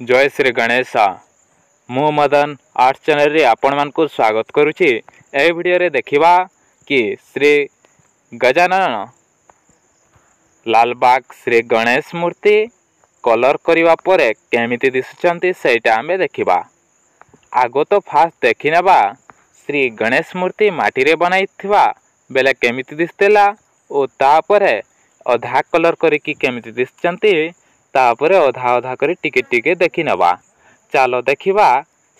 जय श्री गणेश मु Madan art channel रे आपण मानकु स्वागत करुछि। ए वीडियो रे देखिबा कि श्री गजानन लालबाग श्री गणेश मूर्ति कलर करिवा परे केमिति दिसुचंती सेटा आमे देखिबा। आगो तो फास्ट देखि नेबा श्री गणेश मूर्ति माटी रे बनाइथिबा बेले केमिति दिसतेला ओ तापरे अधा कलर करिकि केमिति दिसचंती तापरे अधा अधा करी टिके टिके देखि नेबा। चालो देखिबा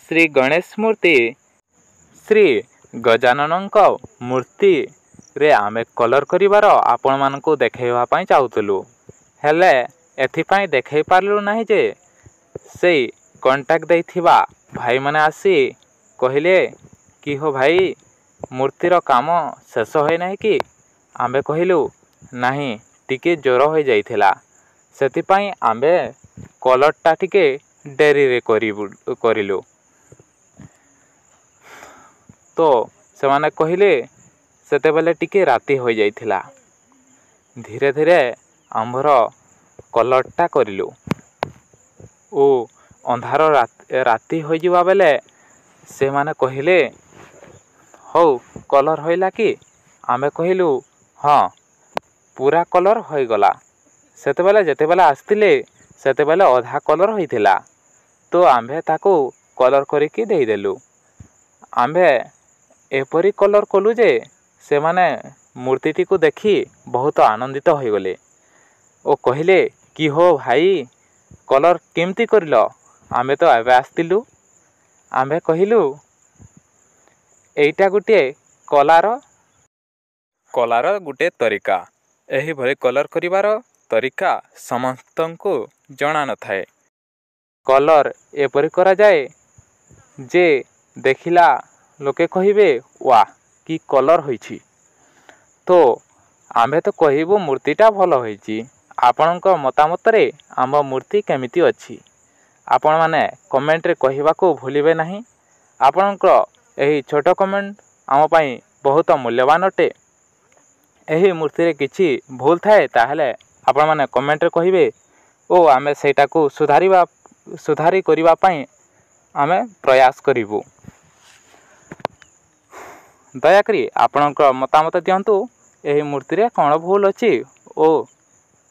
श्री गणेश मूर्ति श्री गजाननक मूर्ति रे आमे कलर करिवार आपण मानकु देखाइबा पई चाहुतलु, हेले एथि पई देखाइ पारलु नाही जे सेई कांटेक्ट दैथिबा भाई माने आसी कहिले कि हो भाई मूर्तिर काम शेष होय नाही कि? आमे कहिलु नाही टिके जोर होई जाइथिला सेति पई आमे कलरटा टिके डेरी रे करिलु। तो से माने कहिले सेते बेले टिके राती होई जाइथिला। धीरे धीरे आंभर कलरटा करिलु ओ अंधार राती होई जिवा बेले से माने कहिले हौ कलर होइला कि? आमे कहिलु हां पूरा कलर होई गला। सेते बेले जेते बेले आस्तिले सेते बेले अधा कलर होइथिला। तो आम्भे ताको कलर करिकि देई देलु। आम्भे एपरी कलर कलु जे से माने मूर्तिटी को देखि बहुत आनंदित होई गले ओ कहिले कि हो भाई कलर केमती करलो? आम्भे तो आबे आस्तिलु। आम्भे कहिलु एइटा गुटे कलार गुटे तरीका। एही भली कलर करिवार तरीका समस्तंकु जणा न थाए। कलर एपरि करा जाए जे देखिला लोके कहिबे वाह कि कलर होइछि। तो आम्भे तो कहिबु मूर्तिटा भल होइछि। आपणक मतामत रे आम मूर्ति केमिति अछि आपण माने कमेंट रे कहिबाको भूलिबे नाही। आपणक एही छोट कमेंट आम पई बहुत मूल्यवान अटे। एही मूर्ति रे किछि भूल थाए ताहेले आपण माने कमेंट रे कहिबे ओ आमे सेटाको सुधारी करिवा पई आमे प्रयास करिवु। दयाकरी आपणक मतामत दियंतु एही मूर्ति रे कोन भूल अछि ओ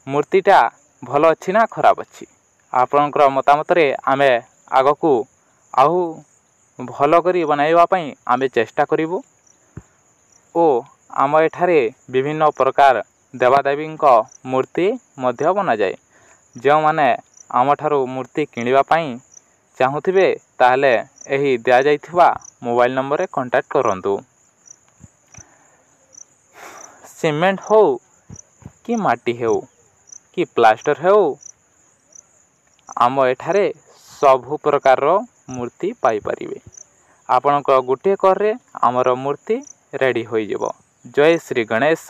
मूर्तिटा भल अछि ना खराब अछि। आपणक मतामत रे आमे आगकू आउ भल करी बनाइबा पई आमे चेष्टा करिवु। ओ आम एठारे विभिन्न प्रकार देवादेवींक मूर्ति मध्य बना जाए। जो माने आम ठारू मूर्ति किनिबा पई चाहुथिबे ताहले एही दिया जाइथिबा मोबाइल नंबर रे कांटेक्ट करंतु। सीमेंट हो कि माटी हो कि प्लास्टर हो आम एठारे सबु प्रकार रो मूर्ति पाई परिबे। आपनक गुटे कर रे आमर मूर्ति रेडी होई जेबो। जय श्री गणेश।